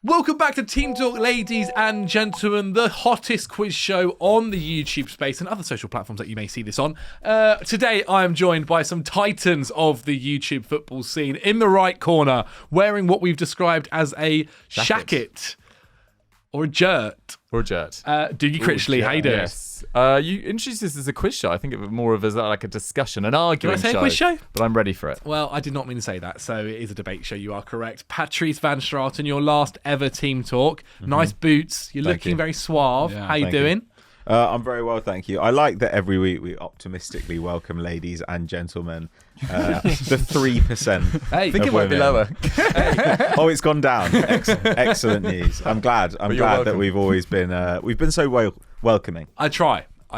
Welcome back to Team Talk, ladies and gentlemen, the hottest quiz show on the YouTube space and other social platforms that you may see this on. Today, I am joined by some titans of the YouTube football scene. In the right corner, wearing what we've described as a shacket. Or a jert. Doogie Critchley, how you doing? Yes. You introduced this as a quiz show. I think of it more of as like a discussion, an arguing Did I say a quiz show? But I'm ready for it. Well, I did not mean to say that, so it is a debate show, you are correct. Patrice Van Straten, your last ever Team Talk. Nice boots, you're looking very suave. How you doing? I'm very well, thank you. I like that every week we optimistically welcome ladies and gentlemen. The 3%. Hey, I think it might be lower. Oh, it's gone down. Excellent news. I'm glad that we've always been we've been so welcoming. I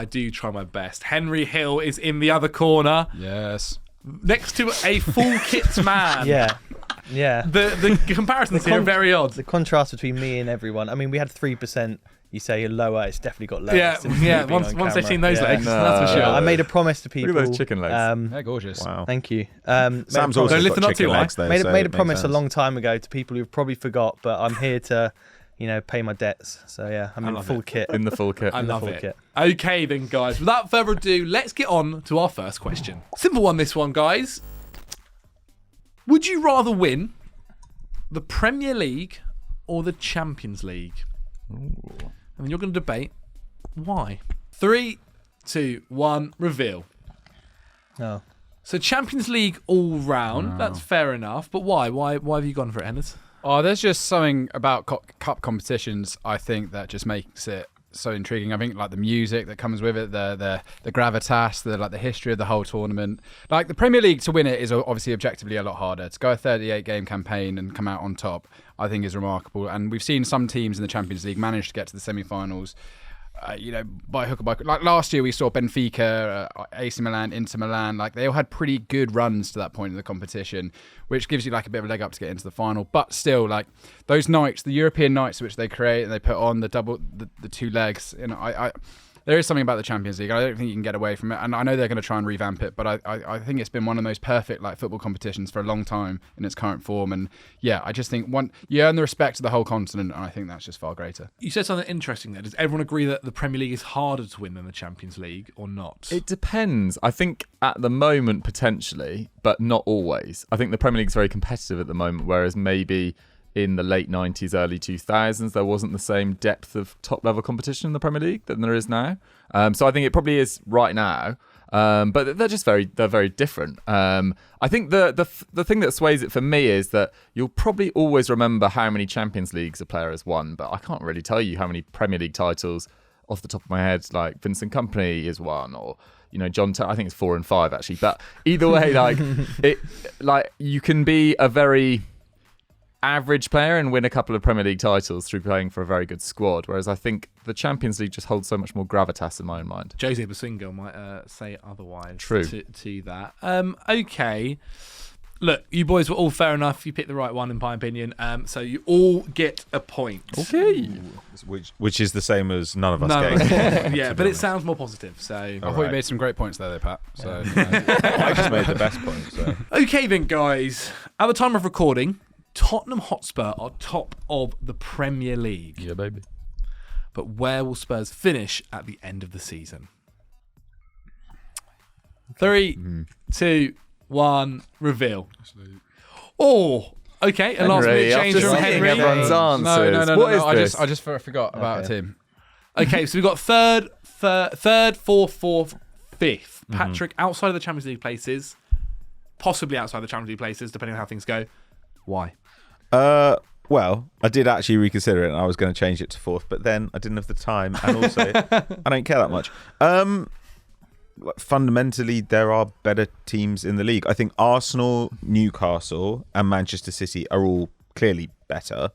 do try my best. Henry Hill is in the other corner. Yes. Next to a full kit man. Yeah. The comparisons here are very odd. The contrast between me and everyone. I mean, we had 3%. You say you're lower, it's definitely got lower. Yeah. Once they've seen those legs, that's for sure. I made a promise to people. Look at those chicken legs. They're gorgeous. Wow. Thank you. Sam's also got chicken legs, though. Made a promise a long time ago to people who've probably forgot, but I'm here to, pay my debts. So yeah, I'm in the full kit. In the full kit. I love it. Okay then, guys. Without further ado, let's get on to our first question. Simple one, this one, guys. Would you rather win the Premier League or the Champions League? Ooh. And you're going to debate why. 3, 2, 1, reveal. Oh. So Champions League all round, that's fair enough. But why? Why have you gone for it, Hennes? Oh, there's just something about cup competitions, I think, that just makes it so intriguing. I think like the music that comes with it, the gravitas, the history of the whole tournament. Like the Premier League, to win it is obviously objectively a lot harder. To go a 38-game campaign and come out on top, I think is remarkable. And we've seen some teams in the Champions League manage to get to the semi-finals, by hook or by crook. Like last year, we saw Benfica, AC Milan, Inter Milan. Like they all had pretty good runs to that point in the competition, which gives you like a bit of a leg up to get into the final. But still, like those nights, the European nights which they create and they put on the two legs. There is something about the Champions League. I don't think you can get away from it. And I know they're going to try and revamp it, but I think it's been one of the most perfect like football competitions for a long time in its current form. And yeah, I just think you earn the respect of the whole continent, and I think that's just far greater. You said something interesting there. Does everyone agree that the Premier League is harder to win than the Champions League or not? It depends. I think at the moment, potentially, but not always. I think the Premier League's very competitive at the moment, whereas maybe in the late 90s, early 2000s, there wasn't the same depth of top-level competition in the Premier League than there is now. So I think it probably is right now, but they're very different. I think the thing that sways it for me is that you'll probably always remember how many Champions Leagues a player has won, but I can't really tell you how many Premier League titles off the top of my head, like Vincent Kompany has won, or John. I think it's 4 and 5 actually. But either way, you can be a very average player and win a couple of Premier League titles through playing for a very good squad, whereas I think the Champions League just holds so much more gravitas in my own mind. Jose Basingo might say otherwise. True. To that. Okay. Look, you boys were all fair enough. You picked the right one, in my opinion. So you all get a point. Okay. Which is the same as none of us getting. Yeah, but it sounds more positive. So I thought you made some great points there, Pat. So I just made the best point. So. Okay then, guys. At the time of recording, Tottenham Hotspur are top of the Premier League. Yeah, baby. But where will Spurs finish at the end of the season? 3, 2, 1, reveal. Oh, okay. A last minute change from Henry. Everyone's answers. No. What is this? I just forgot about a team. Okay, so we've got third, fourth, fifth. Patrick, outside of the Champions League places, possibly outside the Champions League places, depending on how things go. Why? Well, I did actually reconsider it, and I was going to change it to 4th, but then I didn't have the time, and also I don't care that much. Fundamentally, there are better teams in the league. I think Arsenal, Newcastle, and Manchester City are all clearly better,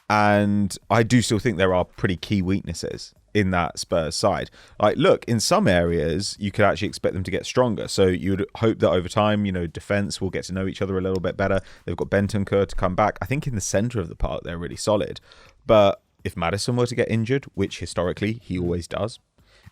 and I do still think there are pretty key weaknesses in that Spurs side. Like, look, in some areas, you could actually expect them to get stronger. So you'd hope that over time, defence will get to know each other a little bit better. They've got Bentancur to come back. I think in the centre of the park, they're really solid. But if Maddison were to get injured, which historically he always does,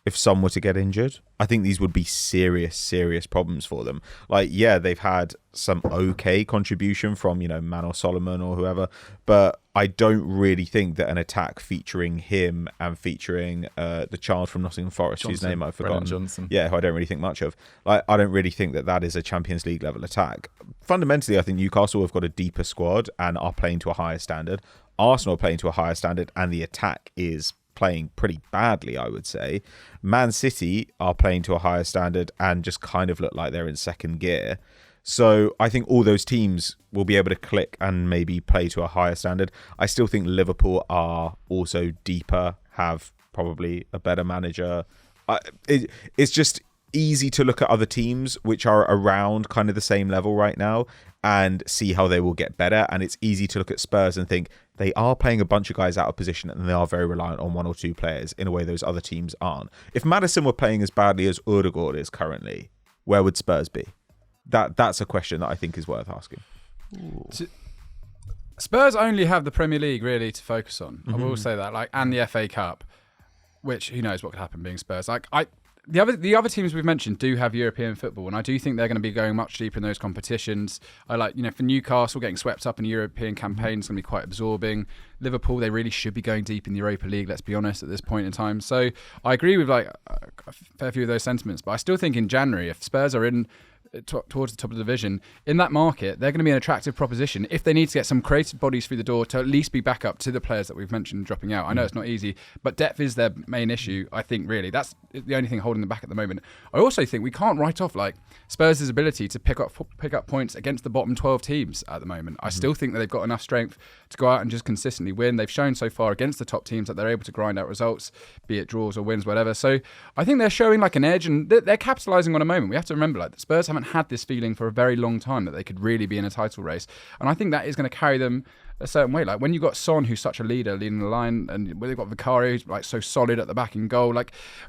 if some were to get injured. I think these would be serious problems for them. Like, yeah, they've had some okay contribution from, Manor Solomon or whoever, but I don't really think that an attack featuring him and featuring the child from Nottingham Forest, whose name I've forgotten, Johnson. yeah, who I don't really think much of. Like, I don't really think that is a Champions League level attack. Fundamentally, I think Newcastle have got a deeper squad and are playing to a higher standard. Arsenal are playing to a higher standard, and the attack is playing pretty badly, I would say. Man City are playing to a higher standard and just kind of look like they're in second gear. So I think all those teams will be able to click and maybe play to a higher standard. I still think Liverpool are also deeper, have probably a better manager. It's just easy to look at other teams which are around kind of the same level right now and see how they will get better. And it's easy to look at Spurs and think they are playing a bunch of guys out of position and they are very reliant on one or two players in a way those other teams aren't. If Maddison were playing as badly as Ødegaard is currently, where would Spurs be? That's a question that I think is worth asking. Spurs only have the Premier League really to focus on. I will say that, and the FA Cup, which who knows what could happen being Spurs. The other teams we've mentioned do have European football, and I do think they're going to be going much deeper in those competitions. For Newcastle, getting swept up in a European campaign is going to be quite absorbing. Liverpool, they really should be going deep in the Europa League, let's be honest, at this point in time. So I agree with a fair few of those sentiments, but I still think in January, if Spurs are in towards the top of the division, in that market, they're going to be an attractive proposition if they need to get some creative bodies through the door to at least be back up to the players that we've mentioned dropping out. I know it's not easy, but depth is their main issue, I think, really. That's the only thing holding them back at the moment. I also think we can't write off Spurs' ability to pick up points against the bottom 12 teams at the moment. I still think that they've got enough strength to go out and just consistently win. They've shown so far against the top teams that they're able to grind out results, be it draws or wins, whatever. So I think they're showing an edge, and they're capitalising on a moment. We have to remember the Spurs haven't had this feeling for a very long time that they could really be in a title race, and I think that is going to carry them a certain way. When you've got Son, who's such a leader leading the line, and when they've got Vicario, who's so solid at the back in goal,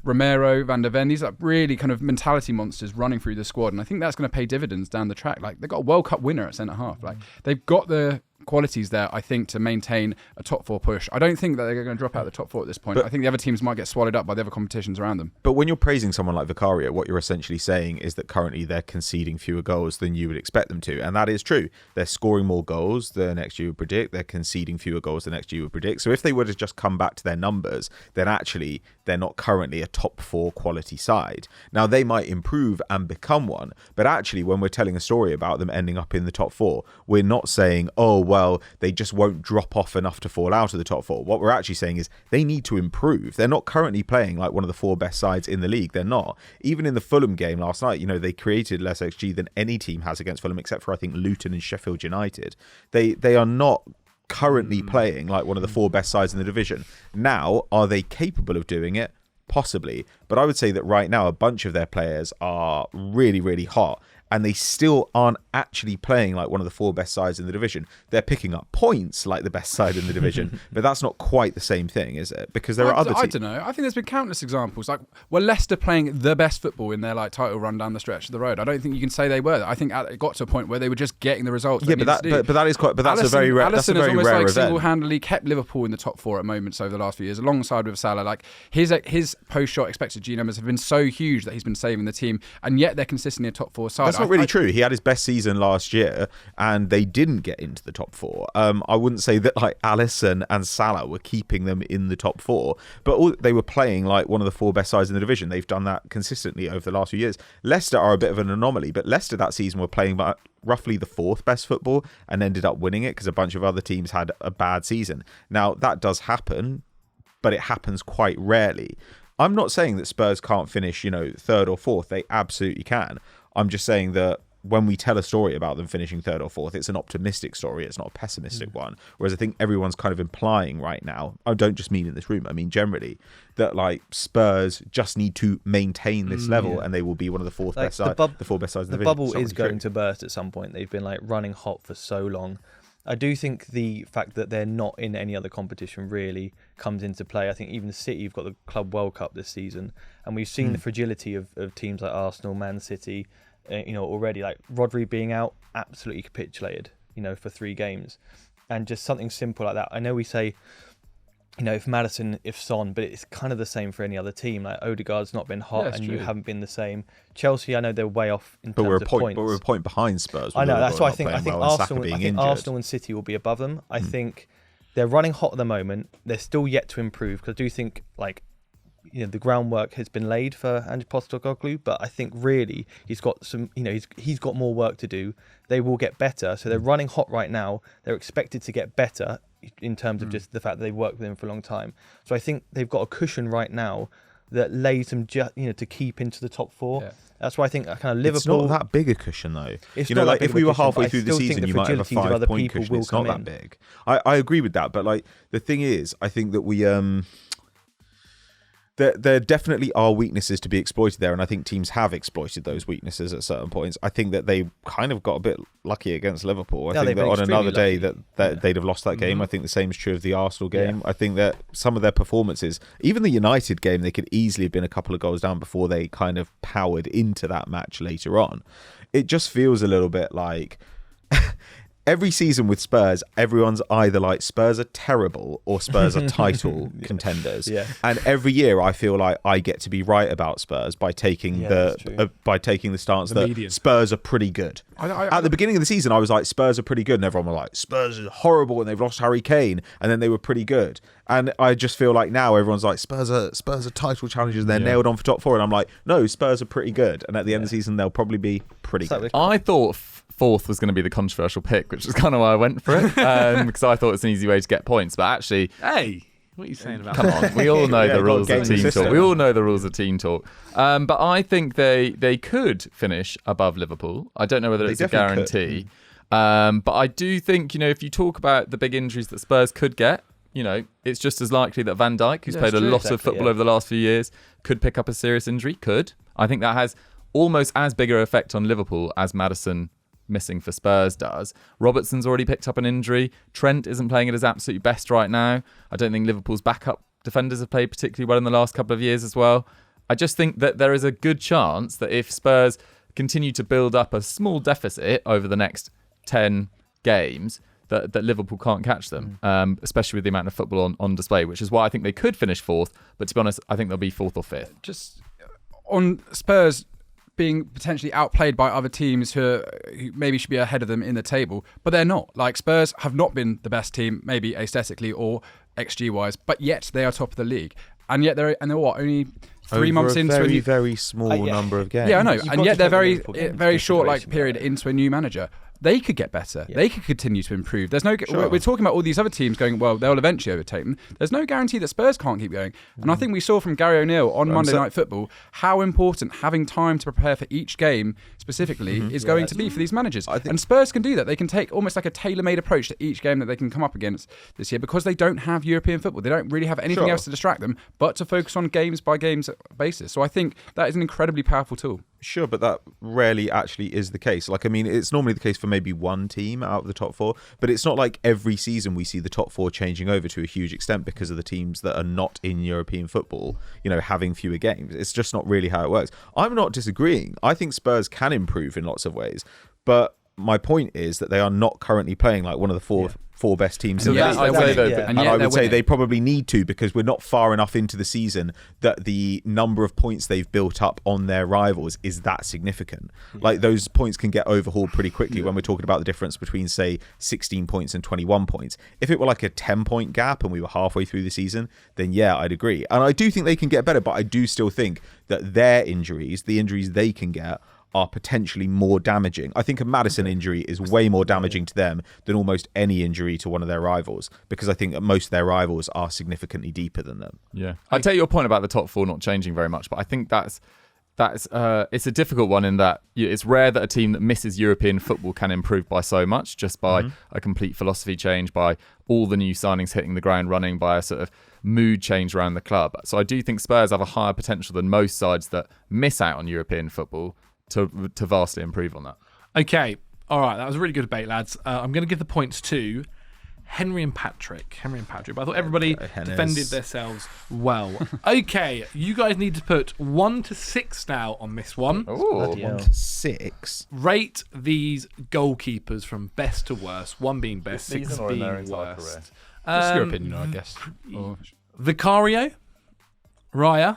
Romero, Van der Ven, these are really kind of mentality monsters running through the squad, and I think that's going to pay dividends down the track. They've got a World Cup winner at centre half. They've got the qualities there, I think, to maintain a top four push. I don't think that they're going to drop out of the top four at this point. I think the other teams might get swallowed up by the other competitions around them. But when you're praising someone like Vicario, what you're essentially saying is that currently they're conceding fewer goals than you would expect them to. And that is true. They're scoring more goals than next year would predict. They're conceding fewer goals than next year would predict. So if they were to just come back to their numbers, then actually they're not currently a top four quality side. Now, they might improve and become one. But actually, when we're telling a story about them ending up in the top four, we're not saying, oh, well, they just won't drop off enough to fall out of the top four. What we're actually saying is they need to improve. They're not currently playing like one of the four best sides in the league. They're not. Even in the Fulham game last night, they created less XG than any team has against Fulham, except for, I think, Luton and Sheffield United. They are not currently playing like one of the four best sides in the division. Now, are they capable of doing it? Possibly. But I would say that right now, a bunch of their players are really, really hot, and they still aren't actually playing like one of the four best sides in the division. They're picking up points like the best side in the division, but that's not quite the same thing, is it? Because there are other teams. I don't know. I think there's been countless examples. Were Leicester playing the best football in their title run down the stretch of the road? I don't think you can say they were. I think it got to a point where they were just getting the results. Yeah, but that is quite. But that's a very rare. That's a very rare event. Single-handedly kept Liverpool in the top four at moments over the last few years, alongside with Salah. His post-shot expected G numbers have been so huge that he's been saving the team, and yet they're consistently a top four side. That's not really true. He had his best season last year, and they didn't get into the top four. I wouldn't say that Alisson and Salah were keeping them in the top four, but they were playing like one of the four best sides in the division. They've done that consistently over the last few years. Leicester are a bit of an anomaly, but Leicester that season were playing roughly the fourth best football and ended up winning it because a bunch of other teams had a bad season. Now, that does happen, but it happens quite rarely. I'm not saying that Spurs can't finish, third or fourth. They absolutely can. I'm just saying that when we tell a story about them finishing third or fourth, it's an optimistic story. It's not a pessimistic one. Whereas I think everyone's kind of implying right now, I don't just mean in this room, I mean generally, that Spurs just need to maintain this level and they will be one of the four best sides in the division. The bubble is going to burst at some point. They've been running hot for so long. I do think the fact that they're not in any other competition really comes into play. I think even City have got the Club World Cup this season, and we've seen the fragility of teams like Arsenal, Man City, already. Rodri being out, absolutely capitulated, for 3 games. And just something simple like that. I know we say if Maddison, if Son, but it's kind of the same for any other team. Like Odegaard's not been hot, Yeah, and you true. haven't been the same. Chelsea, I know they're way off in But terms we're a of point. points. But we're a point behind Spurs. I know. With That's why I Liverpool think not playing well and Saka being injured. Arsenal and City will be above them. I think they're running hot at the moment. They're still yet to improve because I do think the groundwork has been laid for Ange Postecoglou, but I think really he's got some. He's got more work to do. They will get better. So they're running hot right now. They're expected to get better in terms of just the fact that they've worked with him for a long time. So I think they've got a cushion right now that lays them to keep into the top four. Yeah. That's why I think kind of Liverpool. It's not that big a cushion though. It's You know, not that like big if of a we were cushion, halfway but I through the still think season, the you might have a fragilities of other 5-point people cushion. will It's not come that in. big. I agree with that, but like the thing is, I think that we there definitely are weaknesses to be exploited there, and I think teams have exploited those weaknesses at certain points. I think that they kind of got a bit lucky against Liverpool. I think they've that been on another day extremely that they'd have lost that game. I think the same is true of the Arsenal game. Yeah. I think that some of their performances, even the United game, they could easily have been a couple of goals down before they kind of powered into that match later on. It just feels a little bit like every season with Spurs, everyone's either like Spurs are terrible or Spurs are title contenders. Yeah. And every year I feel like I get to be right about Spurs by taking that's true. by taking the stance The that median. Spurs are pretty good. At the beginning of the season, I was like, Spurs are pretty good, and everyone was like, Spurs are horrible, and they've lost Harry Kane, and then they were pretty good. And I just feel like now everyone's like, Spurs are title challengers, and they're nailed on for top four, and I'm like, no, Spurs are pretty good, and at the end of the season, they'll probably be pretty good. I thought fourth was going to be the controversial pick, which is kind of why I went for it, because I thought it's an easy way to get points. But actually, Hey, what are you saying about come that? on, we all know Yeah, the rules got of game team system. talk. We all know the rules of team talk. But I think they could finish above Liverpool. I don't know whether They it's a definitely guarantee. But I do think, if you talk about the big injuries that Spurs could get, it's just as likely that Van Dijk, who's Yeah, played a it's true. lot of Exactly, football yeah. over the last few years, could pick up a serious injury. I think that has almost as big an effect on Liverpool as Maddison missing for Spurs does. Robertson's already picked up an injury. Trent isn't playing at his absolute best right now. I don't think Liverpool's backup defenders have played particularly well in the last couple of years as well. I just think that there is a good chance that if Spurs continue to build up a small deficit over the next 10 games, that Liverpool can't catch them, especially with the amount of football on display, which is why I think they could finish fourth. But to be honest, I think they'll be fourth or fifth. Just on Spurs being potentially outplayed by other teams who maybe should be ahead of them in the table, but they're not. Like, Spurs have not been the best team, maybe aesthetically or XG wise, but yet they are top of the league, and yet they're what, only 3 months into a a new, very small number of games. yeah, I know, You've and got yet to they're take the very Liverpool game into very short consideration, period right? into a new manager. They could get better. Yeah. They could continue to improve. There's no. Sure. We're talking about all these other teams going, well, they'll eventually overtake them. There's no guarantee that Spurs can't keep going. And I think we saw from Gary O'Neill on Monday Night Football how important having time to prepare for each game specifically is going to be for these managers. And Spurs can do that. They can take almost like a tailor-made approach to each game that they can come up against this year, because they don't have European football. They don't really have anything else to distract them but to focus on games by games basis. So I think that is an incredibly powerful tool. Sure, but that rarely actually is the case. Like, I mean, it's normally the case for maybe one team out of the top four, but it's not like every season we see the top four changing over to a huge extent because of the teams that are not in European football, having fewer games. It's just not really how it works. I'm not disagreeing. I think Spurs can improve in lots of ways, but my point is that they are not currently playing like one of the four best teams in the league. I'd say though, And I would say they probably need to, because we're not far enough into the season that the number of points they've built up on their rivals is that significant. Like, those points can get overhauled pretty quickly when we're talking about the difference between, say, 16 points and 21 points. If it were like a 10-point gap and we were halfway through the season, then yeah, I'd agree. And I do think they can get better, but I do still think that their injuries, the injuries they can get, are potentially more damaging. I think a Maddison injury is way more damaging to them than almost any injury to one of their rivals, because I think that most of their rivals are significantly deeper than them. Yeah, I take your point about the top four not changing very much, but I think that's it's a difficult one in that it's rare that a team that misses European football can improve by so much, just by a complete philosophy change, by all the new signings hitting the ground running, by a sort of mood change around the club. So I do think Spurs have a higher potential than most sides that miss out on European football to vastly improve on that. Okay, all right, that was a really good debate, lads. I'm going to give the points to Henry and Patrick. But I thought everybody defended themselves well. Okay, you guys need to put 1 to 6 now on this one. Oh, 6. Rate these goalkeepers from best to worst. 1 being best, 6 being worst. Just your opinion, I guess. Or, Vicario, Raya,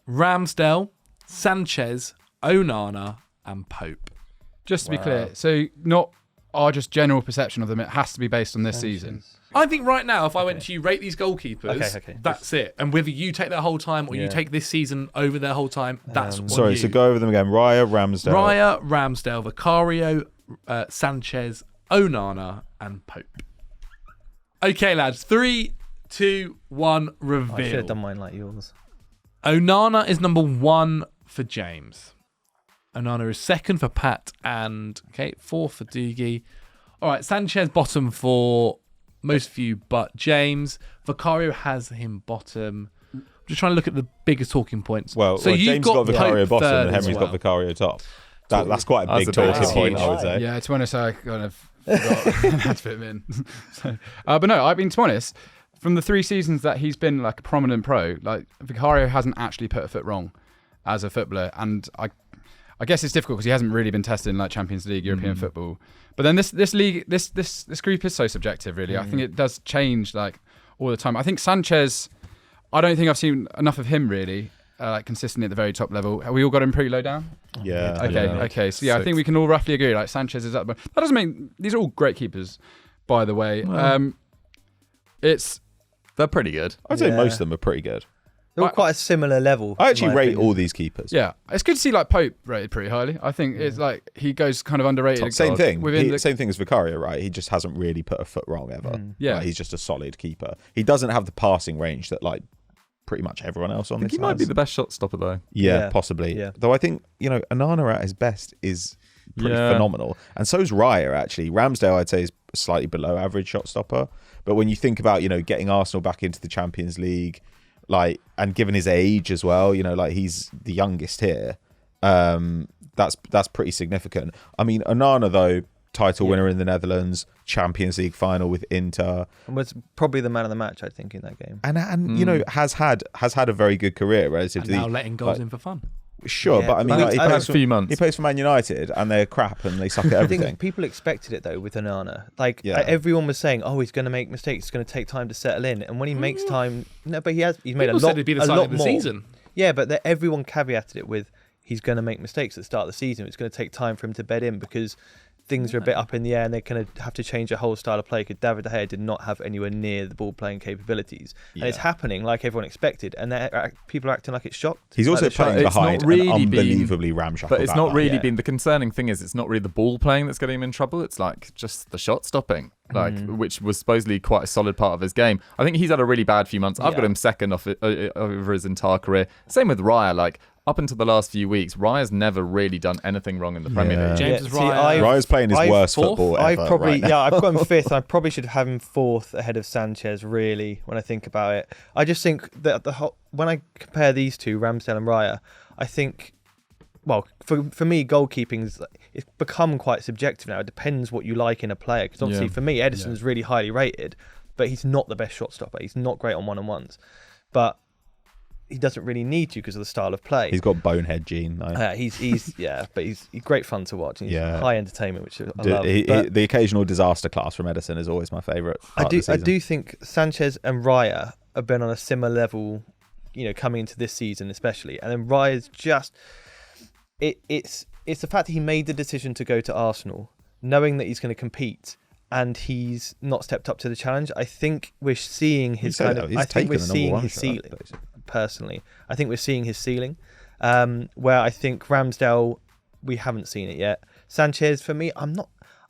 Ramsdale, Sanchez, Onana, and Pope. just to be clear, so not our just general perception of them. It has to be based on this season. I think right now, if I went to you, rate these goalkeepers, Okay. that's it. And whether you take their whole time or you take this season over their whole time, that's on Sorry, you. so go over them again. Raya, Ramsdale, Vicario, Sanchez, Onana, and Pope. Okay, lads. 3, 2, 1, reveal. I should have done mine like yours. Onana is number 1 for James. Onana is 2nd for Pat and 4th for Doogie. All right, Sanchez bottom for most of you but James. Vicario has him bottom. I'm just trying to look at the biggest talking points. Well, you've James got Vicario Pope bottom third and as Henry's well. got Vicario top. That's quite a big That's a big talking point, huge. I would say. Yeah, to be honest, I kind of forgot had to fit him in. So, but no, I mean, to be honest, from the 3 seasons that he's been like a prominent pro, like Vicario hasn't actually put a foot wrong as a footballer, and I guess it's difficult because he hasn't really been tested in like Champions League, European football. But then this league, this group is so subjective, really. I think it does change like all the time. I think Sanchez, I don't think I've seen enough of him really, like consistently at the very top level. Have we all got him pretty low down? Yeah. Okay. So yeah, I think we can all roughly agree. Like Sanchez is up, but that doesn't mean these are all great keepers, by the way. They're pretty good. I'd say Yeah. most of them are pretty good. They're all quite a similar level. I in actually my rate opinion. all these keepers. Yeah, it's good to see like Pope rated pretty highly. I think it's like he goes kind of underrated. Same thing. Within Same thing as Vicario, right? He just hasn't really put a foot wrong ever. Yeah. Like, he's just a solid keeper. He doesn't have the passing range that like pretty much everyone else on I think this he might be has. the best shot stopper though. Yeah, Yeah. possibly. Yeah. Though I think, Onana at his best is pretty Yeah. phenomenal. And so is Raya, actually. Ramsdale, I'd say, is slightly below average shot stopper. But when you think about, getting Arsenal back into the Champions League, and given his age as well, he's the youngest here. That's pretty significant. I mean, Onana, though, title winner in the Netherlands, Champions League final with Inter. And was probably the man of the match, I think, in that game. And has had a very good career relative And to now letting goals in for fun. Sure, Yeah, but I mean, but he I plays a few months. He plays for Man United, and they're crap, and they suck at I everything. think people expected it though with Onana. Yeah. Everyone was saying, "Oh, he's going to make mistakes. It's going to take time to settle in." And when he makes time, no, but he's made People a lot. said it'd be the a sign lot of the more. season. Yeah, but everyone caveated it with he's going to make mistakes at the start of the season. It's going to take time for him to bed in because things are a bit up in the air and they're going to have to change a whole style of play because David De Gea did not have anywhere near the ball playing capabilities. And it's happening like everyone expected, and people are acting like it's shocked. He's also Like they're playing It's not behind really an been- unbelievably ramshackle. But it's not backline. really Yeah. been the concerning thing is it's not really the ball playing that's getting him in trouble. It's like just the shot stopping, which was supposedly quite a solid part of his game. I think he's had a really bad few months. I've got Yeah. him second over his entire career. Same with Raya. Like up until the last few weeks, Raya's never really done anything wrong in the Premier Yeah. League. James is right. Raya's playing his worst fourth. football ever. I've probably right now. I've got him fifth. I probably should have him fourth ahead of Sanchez. Really, when I think about it, I just think that when I compare these two, Ramsdale and Raya, I think, well, for me, goalkeeping's it's become quite subjective now. It depends what you like in a player. Because obviously, Yeah. for me, Edison's really highly rated, but he's not the best shot stopper. He's not great on one-on-ones, but he doesn't really need to because of the style of play. He's got bonehead gene. Though. He's but he's great fun to watch. And he's high entertainment, which I love. But The occasional disaster class from Edison is always my favourite. I do think Sanchez and Raya have been on a similar level, coming into this season especially. And then Raya's just it's the fact that he made the decision to go to Arsenal, knowing that he's going to compete, and he's not stepped up to the challenge. I think we're seeing his said kind that. of. He's I think we're taken the number seeing one his shot, ceiling. basically. Personally, I think we're seeing his ceiling. Where I think Ramsdale, we haven't seen it yet. Sanchez, for me, I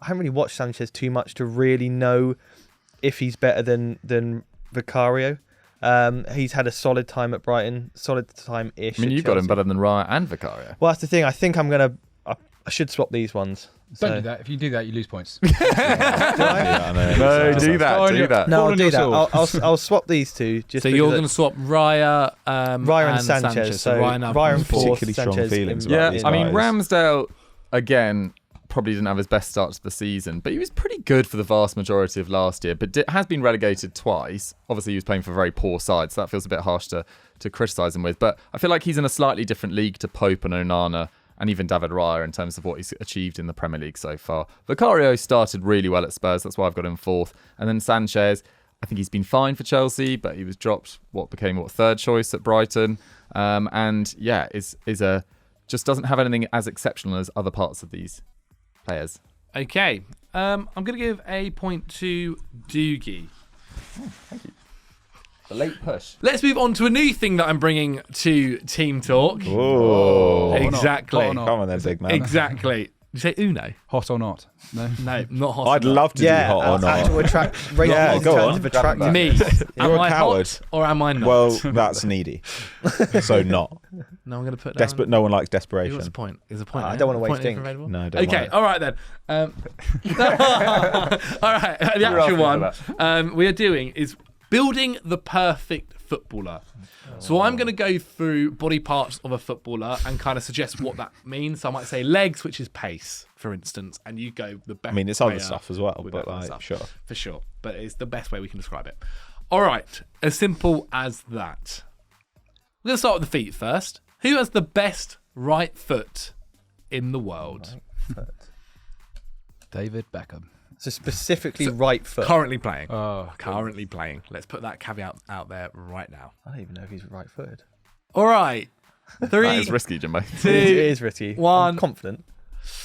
haven't really watched Sanchez too much to really know if he's better than Vicario. He's had a solid time at Brighton, solid time-ish. I mean, at you've got him Chelsea. better than Raya and Vicario. Well, that's the thing. I think I should swap these ones. Don't do that. If you do that, you lose points. Do I? Yeah, I know. No, It's do that. Do that. No, Fall I'll on do your that. sword. I'll swap these two. Just So you're because going to swap Raya, Raya and Sanchez. So Raya now Raya and fourth, particularly strong Sanchez feelings in- about Yeah, these I mean, guys. Ramsdale, again, probably didn't have his best start to the season, but he was pretty good for the vast majority of last year, but has been relegated twice. Obviously, he was playing for a very poor side, so that feels a bit harsh to criticise him with. But I feel like he's in a slightly different league to Pope and Onana and even David Raya in terms of what he's achieved in the Premier League so far. Vicario started really well at Spurs, that's why I've got him fourth. And then Sanchez, I think he's been fine for Chelsea, but he was dropped what became third choice at Brighton, and yeah, just doesn't have anything as exceptional as other parts of these players. Okay, I'm going to give a point to Doogie. Thank you. The late push. Let's move on to a new thing that I'm bringing to Team Talk. Oh, Exactly. Hot or not? come on then, big man. Exactly. Did you say Uno? Hot or not? No. No, not hot. I'd love to do hot or not. Actual attract. Rate Yeah, in go terms on. of attractiveness. Me. You're Am a I coward. hot or am I not? Well, that's needy. So not. no, I'm going to put down. Desperate. No one likes What's desperation. the point? Is the point? I there? don't wanna The waste point ink. available? No, don't Okay, worry. all right then. All right, the actual one we are doing is building the perfect footballer. So I'm going to go through body parts of a footballer and kind of suggest what that means. So I might say legs, which is pace, for instance, and you go the best. I mean, it's other player stuff as well, with but that other like, stuff, sure. for sure. But it's the best way we can describe it. All right, as simple as that. We're going to start with the feet first. Who has the best right foot in the world? David Beckham. So specifically right foot. Currently playing. Oh, Currently playing. Let's put that caveat out there right now. I don't even know if he's right-footed. All right. That 3, is risky, Jimbo. 2, It is risky. one. I'm confident.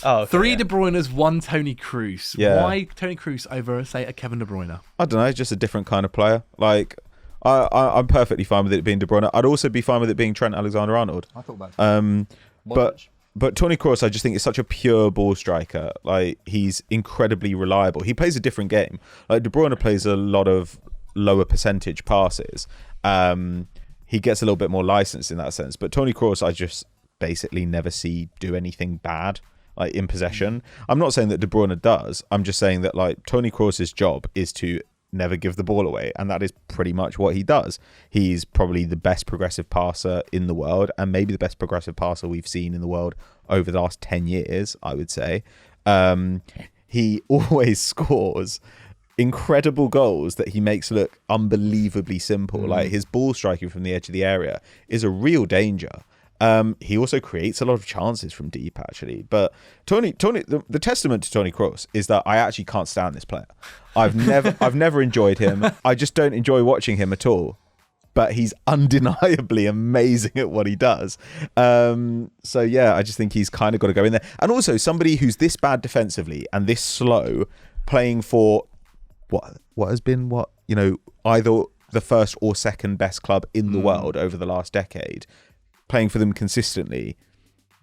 Oh, okay, 3 yeah. De Bruyne's, 1 Tony Kroos. Yeah. Why Tony Kroos over, say, a Kevin De Bruyne? I don't know, just a different kind of player. Like, I'm perfectly fine with it being De Bruyne. I'd also be fine with it being Trent Alexander-Arnold. I thought that. But Toni Kroos, I just think is such a pure ball striker. Like, he's incredibly reliable. He plays a different game. Like, De Bruyne plays a lot of lower percentage passes. He gets a little bit more license in that sense. But Toni Kroos, I just basically never see do anything bad, like, in possession. I'm not saying that De Bruyne does. I'm just saying that, like, Toni Kroos's job is to never give the ball away, and that is pretty much what he does. He's probably the best progressive passer in the world, and maybe the best progressive passer we've seen in the world over the last 10 years, I would say. He always scores incredible goals that he makes look unbelievably simple. Like, his ball striking from the edge of the area is a real danger. He also creates a lot of chances from deep, actually. But the testament to Toni Kroos is that I actually can't stand this player. I've never enjoyed him. I just don't enjoy watching him at all. But he's undeniably amazing at what he does. So yeah, I just think he's kind of got to go in there. And also somebody who's this bad defensively and this slow, playing for what has been either the first or second best club in the world over the last decade, playing for them consistently,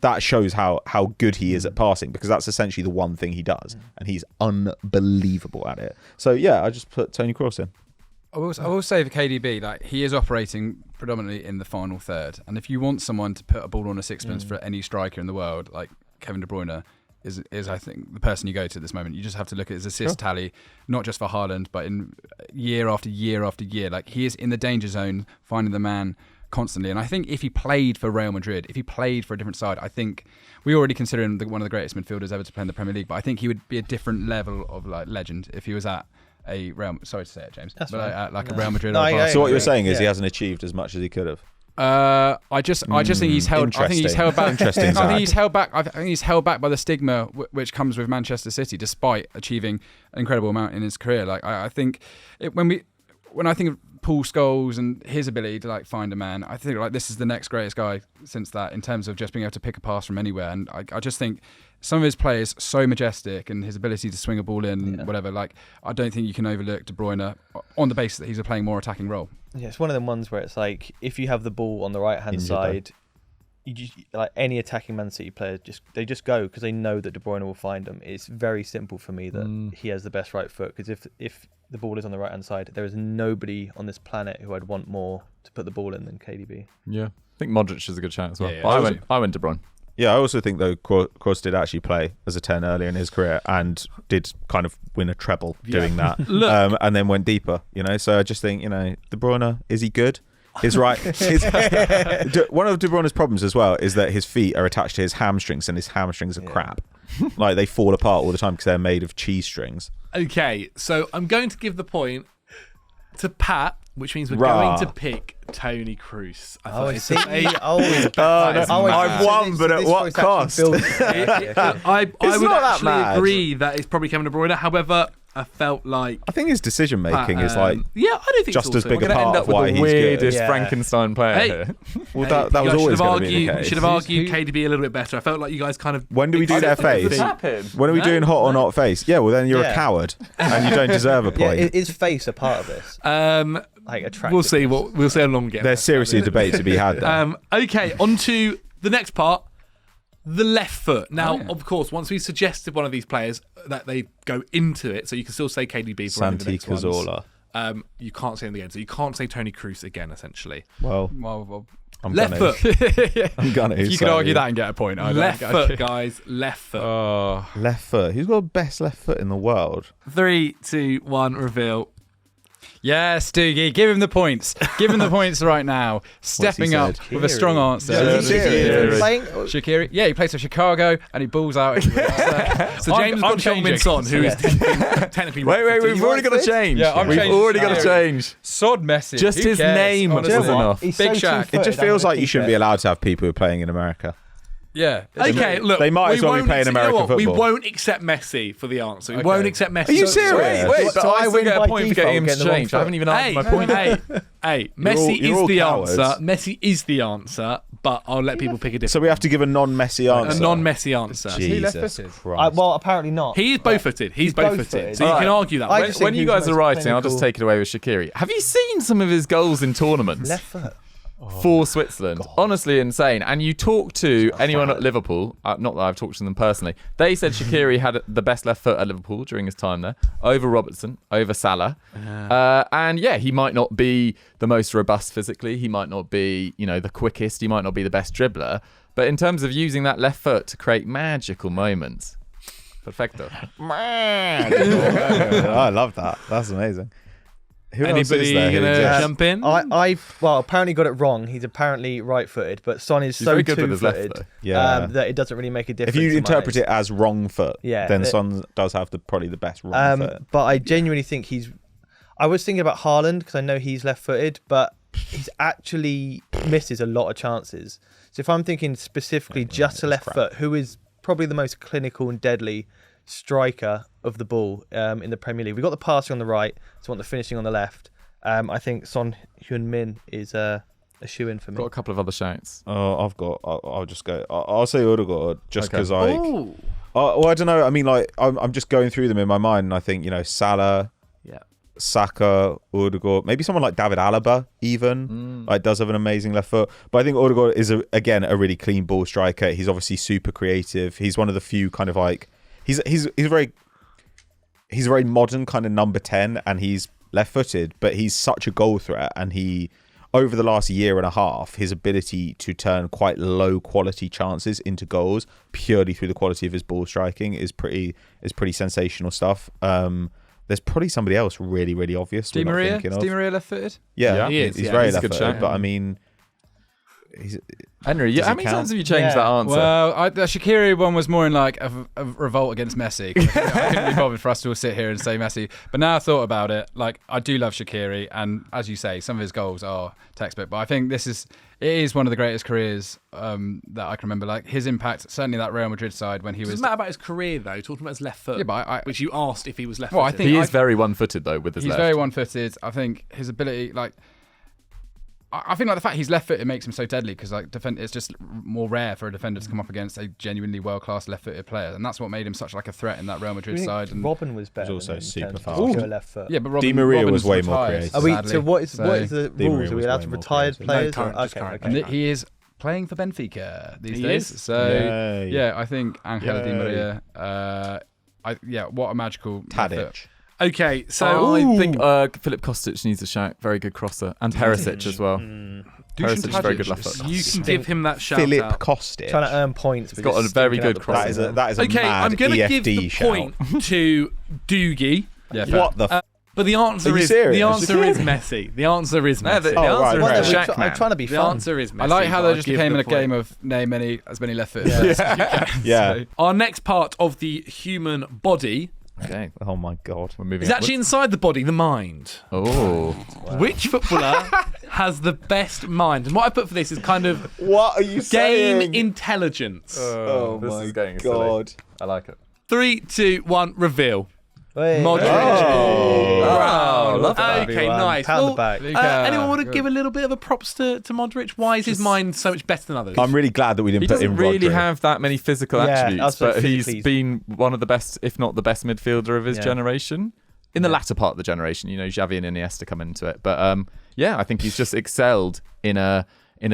that shows how good he is at passing, because that's essentially the one thing he does, and he's unbelievable at it. So yeah, I just put Toni Kroos in. I will say for KDB, like, he is operating predominantly in the final third, and if you want someone to put a ball on a sixpence for any striker in the world, like Kevin De Bruyne is I think the person you go to at this moment. You just have to look at his assist tally, not just for Haaland, but in year after year after year. Like, he is in the danger zone, finding the man constantly. And I think if he played for Real Madrid, if he played for a different side, I think we already consider him one of the greatest midfielders ever to play in the Premier League, but I think he would be a different level of, like, legend if he was at a Real. Sorry to say it, James, That's but fine. at, like, a Real Madrid. No, or a yeah, Barca. So what you're yeah. saying is he Yeah. hasn't achieved as much as he could have. I just think he's held. I think he's held back. Interesting, I think Zach. he's held back. I think he's held back by the stigma which comes with Manchester City, despite achieving an incredible amount in his career. Like, I think when I think of Paul Scholes and his ability to, like, find a man, I think, like, this is the next greatest guy since that, in terms of just being able to pick a pass from anywhere. And I just think some of his play is so majestic, and his ability to swing a ball in, whatever. Like, I don't think you can overlook De Bruyne on the basis that he's playing more attacking role. Yeah, it's one of them ones where it's like, if you have the ball on the right hand Injured, side, you just, like, any attacking Man City player, they just go because they know that De Bruyne will find them. It's very simple for me that he has the best right foot, because if the ball is on the right hand side, there is nobody on this planet who I'd want more to put the ball in than KDB. Yeah, I think Modric is a good shout as well. Yeah, But I went De Bruyne. Yeah, I also think, though, Kroos did actually play as a 10 earlier in his career and did kind of win a treble doing that. And then went deeper, So I just think, De Bruyne, is he good? One of De Bruyne's problems as well is that his feet are attached to his hamstrings, and his hamstrings are crap. Like, they fall apart all the time because they're made of cheese strings. Okay, so I'm going to give the point to Pat, which means we're Rah. going to pick Toni Kroos. I Oh, thought I it's see. a- I've won, but at what cost? I would not that actually mad. agree that it's probably Kevin De Bruyne. However, I felt like I think his decision making is like yeah, I don't think just it's as also- big We're a going to end part up of with why the he's good. weirdest Yeah. Frankenstein player Hey. here. Well, Hey, that you was guys always should have going to be the argued, case. should have argued KDB a little bit better. I felt like you guys kind of. When do we do their face? Happen. When are we No, doing hot or no. not face? Yeah, well then you're a Yeah. coward and you don't deserve a Yeah, point. is face a part of this? Like attractive. We'll see. We'll see how long we get. There's seriously a debate to be had there. Okay, on to the next part. The left foot. Now, Oh, yeah. of course, once we suggested one of these players that they go into it, so you can still say KDB for any of the Santi next ones. Cazorla. You can't say in the end, so you can't say Tony Kroos again, essentially. Well, Well, I'm Left gonna. foot. I'm gonna. if you could argue that and get a point, I Left don't- foot, guys. Left foot. Oh, Left foot. Who's got the best left foot in the world? 3, 2, 1, reveal. yes, Doogie, give him the points. Give him the points right now. Stepping up said? with a strong answer. Yeah, Is he Shaqiri. playing? Shaqiri, yeah, he plays for Chicago and he balls out. So James got Heung-min Son, who is technically Wait, right-footed. we've already got to change. Yeah, I'm We've changing already got to Shaqiri. change. Sod Messi. Just Who his cares, name was honestly? enough. He's Big so Shaq. two-footed, It just I'm feels gonna like you keep shouldn't it. be allowed to have people who are playing in America. Yeah. Okay, look. They might as well be won't playing accept- you know American what? We football. won't accept Messi for the answer. We Okay. won't accept Messi. Are you serious? Wait, So but I I still win get a by point for getting him default, to getting the wrong change. I haven't even Hey, argued my point. hey, You're Messi all is the cowards. answer. Messi is the answer, but I'll let people pick a different. So we have to give a non-Messi a answer. non-Messi answer. he Jesus left-footed? Christ. Well, apparently not. He is both-footed. He's both-footed. both-footed. So you can Alright. argue that. I When- just When think you he was guys are most writing, I'll just clinical. take it away with Shaqiri. Have you seen some of his goals in tournaments? Left foot. For Switzerland. Honestly insane. And you talk to anyone at Liverpool, not that I've talked to them personally, they said Shaqiri had the best left foot at Liverpool during his time there, over Robertson, over Salah. And yeah, he might not be the most robust physically, he might not be, the quickest, he might not be the best dribbler, but in terms of using that left foot to create magical moments, perfecto. I love that. That's amazing. Who else is Anybody there who gonna exists? jump in? Well, apparently got it wrong. He's apparently right-footed, but Son is He's so very good with his left two-footed foot. Yeah. that it doesn't really make a difference. If you in my interpret eyes. it as wrong foot, Yeah, then it- Son does have probably the best wrong foot. But I genuinely think I was thinking about Haaland because I know he's left-footed, but he's actually misses a lot of chances. So if I'm thinking specifically just to left foot, who is probably the most clinical and deadly striker of the ball in the Premier League? We've got the passing on the right, so want the finishing on the left. I think Son Heung-min is a shoe-in for me. Got a couple of other shouts. Oh, I'll just go. I'll say Odegaard just Okay. because well, I don't know. I mean, like I'm just going through them in my mind, and I think Salah, Yeah. Saka, Odegaard, maybe someone like David Alaba even does have an amazing left foot. But I think Odegaard is again a really clean ball striker. He's obviously super creative. He's one of the few kind of like he's a very modern kind of number 10, and he's left-footed, but he's such a goal threat, and he over the last year and a half, his ability to turn quite low quality chances into goals purely through the quality of his ball striking is pretty sensational stuff. There's probably somebody else really, really obvious. Di we're not Maria? thinking Is of. Di Maria left-footed? Yeah, He is, he's yeah. very He's a good left-footed, shout. but I mean, Henry, Does how it many count? times have you changed Yeah. that answer? Well, the Shaqiri one was more in like a revolt against Messi. 'Cause I couldn't be bothered for us to all sit here and say Messi. But now I thought about it, like I do love Shaqiri, and as you say, some of his goals are textbook. But I think it is one of the greatest careers that I can remember. Like his impact, certainly that Real Madrid side when he It was. doesn't matter about his career though. Talking about his left foot, Yeah, but which you asked if he was left. Well, I think He is very one-footed though with his He's left. very one-footed. I think his ability, like, I think like the fact he's left-footed makes him so deadly because like it's just more rare for a defender to come up against a genuinely world-class left-footed player, and that's what made him such like a threat in that Real Madrid I think side. And Robin was better. He's also than him in super terms of fast. pure left foot. yeah, but Robin, Di Maria Robin was way more retired, creative. Are we? sadly. So what is So- the Di Maria rules? Are we was allowed way to more retired creative. players? No, current, or, just current. And okay. he is playing for Benfica these He days. is. So Yeah. I think Angel Di Yay. Maria. What a magical left foot. Tadic. Okay, so I think Philip Kostic needs a shout. Very good crosser. And Perisic as well. Perisic is very good left foot. you can give him that shout Philip out. Kostic. Trying to earn points. He's got a very good That is a Okay, mad I'm going to give EFD the shout. point to Doogie, Yeah, fair. What the? but the answer Are you is serious? Messi. The answer is No, Messi. the Oh, answer right, is right. Shaq I'm man. trying to be The fun. answer is Messi. I like how but there I'll just give became the a point. game of name as many left foot. Yeah. Our next part of the human body Okay, Oh my god. we're moving is actually inside the body, the mind. Oh. Which footballer has the best mind? And what I put for this is kind of What are you game intelligence. Oh This my is getting god. silly. I like it. 3, 2, 1, reveal. Hey. Modric. Oh, love that. Okay, Everyone. nice. Pound the Well, back. anyone want to give a little bit of a props to Modric? Why is his mind so much better than others? I'm really glad that we didn't He put in doesn't really Rodri. have that many physical Yeah, attributes, that's what but he's physically been one of the best, if not the best midfielder of his Yeah. generation. In the latter part of the generation, Xavi and Iniesta come into it. But I think he's just excelled in a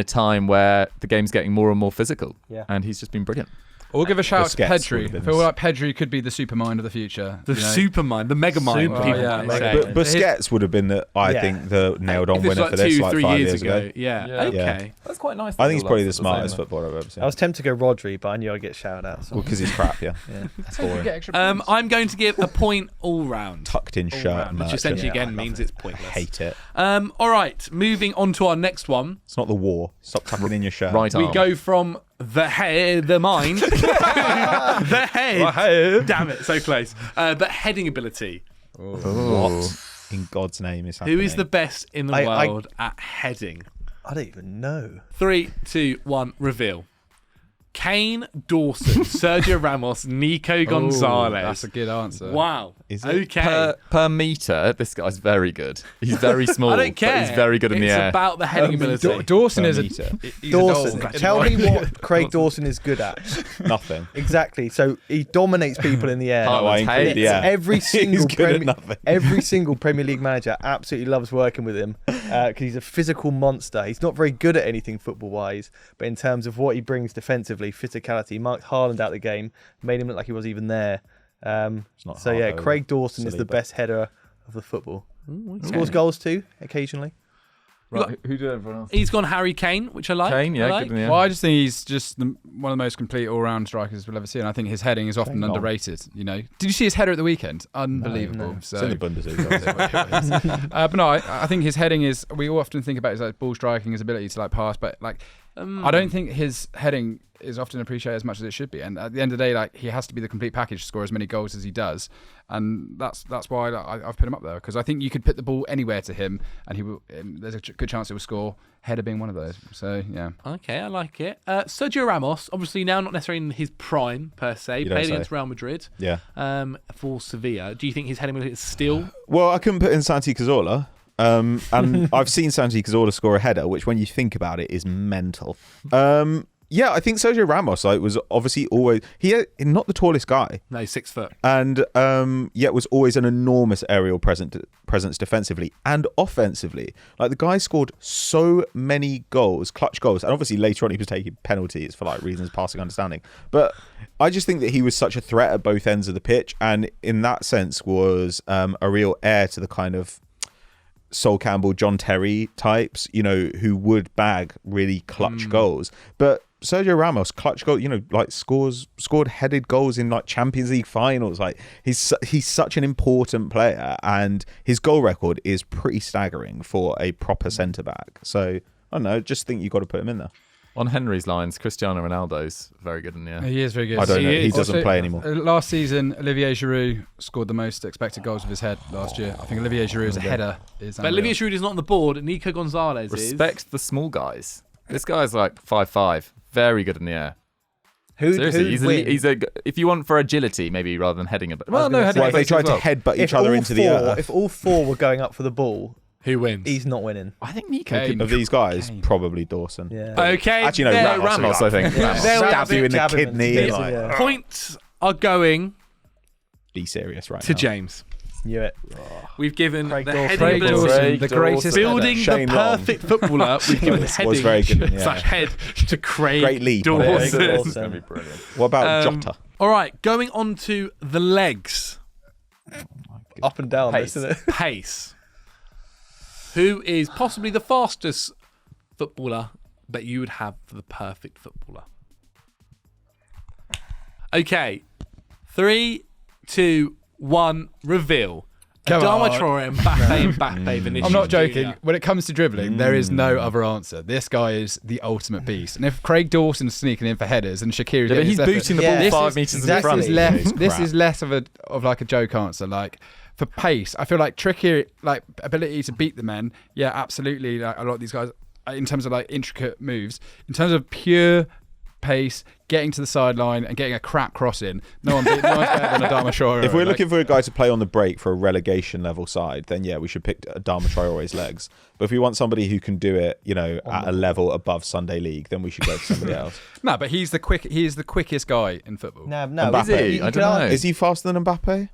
time where the game's getting more and more physical. Yeah. And he's just been brilliant. We'll give a shout out to Busquets would Pedri. have I been feel like Pedri could be the supermind of the future. The supermind, the mega mind. Super- people yeah, might mega say. mind. But Busquets would have been, I Yeah. think, the nailed-on If this winner was for this, 2-3 5 years years ago. Yeah. Yeah. Okay. That's quite nice. I think he's probably the smartest footballer I've ever seen. I was tempted to go Rodri, but I knew I'd get shouted out. So. Well, because he's crap, yeah. Yeah. Boring. I'm going to give a point all round. Tucked in All shirt, round, which merchant. essentially Yeah, I again love means it. it's pointless. Hate it. All right, moving on to our next one. It's not the war. Stop tucking in your shirt. Right We arm. go from the head, the mind, the head. Damn it, so close. But heading ability. What in God's name is happening? Who is the best in the I- world at heading? I don't even know. 3, 2, 1, reveal. Kane, Dawson, Sergio Ramos, Nico Gonzalez. That's a good answer. Wow. Is it? Okay. Per meter, this guy's very good. He's very small, I don't care. but he's very good in the It's air. about the heading ability. Dawson Per is a meter. he's Dawson. a dog. Tell me what Craig Dawson is good at. Nothing. Exactly. So he dominates people in the air. Oh, I include the air. Every single good at nothing. every single Premier League manager absolutely loves working with him because he's a physical monster. He's not very good at anything football-wise, but in terms of what he brings defensively, physicality, marked Haaland out the game, made him look like he wasn't even there. not So hard, yeah, though. Craig Dawson is Silly, the but- best header of the football. Okay. Scores goals too, occasionally. Right, who did everyone else? He's gone Harry Kane, which I like. Kane, yeah, I like. good in the air. Well, I just think he's just one of the most complete all-round strikers we'll ever see, and I think his heading is often Kane goal. underrated. Did you see his header at the weekend? Unbelievable. No. It's in the Bundesliga. But no, I think his heading is. We often think about his ball striking, his ability to pass, but I don't think his heading is often appreciated as much as it should be. And at the end of the day, he has to be the complete package to score as many goals as he does, and that's why I've put him up there, because I think you could put the ball anywhere to him, and he will. There's a good chance he will score. Header being one of those. So yeah. Okay, I like it. Sergio Ramos, obviously now not necessarily in his prime per se, You don't played say. against Real Madrid Yeah. for Sevilla. Do you think his heading ability is still? Well, I couldn't put in Santi Cazorla. And I've seen Santi Cazorla score a header, which when you think about it is mental. Yeah, I think Sergio Ramos was obviously always not the tallest guy, No, 6 foot. and yet was always an enormous aerial presence defensively and offensively. Like the guy scored so many goals, clutch goals, and obviously later on he was taking penalties for reasons passing understanding. But I just think that he was such a threat at both ends of the pitch, and in that sense was a real heir to the kind of Sol Campbell, John Terry types, who would bag really clutch goals. But Sergio Ramos, clutch goal, scored headed goals in Champions League finals. He's such an important player, and his goal record is pretty staggering for a proper centre back. So I don't know, just think you've got to put him in there. On Henry's lines, Cristiano Ronaldo's very good in the air. He is very good. I don't know. He is. doesn't Also, play anymore. Last season, Olivier Giroud scored the most expected goals with his head last year. I think Olivier Giroud as a header is But unreal. Olivier Giroud is not on the board. Nico Gonzalez is. Respect the small guys. This guy's 5'5", very good in the air. Seriously, he's a. If you want for agility, maybe rather than heading a bit. Well, no, heading. Well, if they tried to headbutt each other into the earth. If all four were going up for the ball, Who wins? he's not winning. I think Nico Kane. could Of these guys, Kane. probably Dawson. Yeah. Okay. Actually, no, there- Ramos, I think. Yeah. Stab you in the Jab him kidney. into Like, yeah. Points are going be serious right to now. James. Knew it. We've given Craig the Dawson. heading Craig ability. Dawson, the greatest Building the Shane Long. perfect footballer, we've given Was heading very good, yeah. / head to Craig Great leap. Dawson. Yeah, It's going to be brilliant. What about Um, Jota? All right, going on to the legs. Up and down, Pace. isn't it? Pace. Who is possibly the fastest footballer that you would have for the perfect footballer? Okay. 3, 2, 1, reveal. Come Adama on. Traore, Mbappe, Vinicius. I'm not joking. Jr. When it comes to dribbling, there is no other answer. This guy is the ultimate beast. And if Craig Dawson's sneaking in for headers and Shaqiri's Yeah, but he's effort, booting the Yeah. ball This 5 is metres in exactly- front. This is less. He's This crap. is less of a joke answer. For pace, I feel trickier, ability to beat the men. Yeah, absolutely. A lot of these guys, in terms of intricate moves, in terms of pure pace, getting to the sideline and getting a crap cross in. No one's better than Adama Traore. If we're looking for a guy to play on the break for a relegation level side, then yeah, we should pick Adama Traore's legs. But if we want somebody who can do it, at a level above Sunday League, then we should go for somebody else. No, but he is the quickest guy in football. No, Mbappe. Is he? I don't know. Is he faster than Mbappe?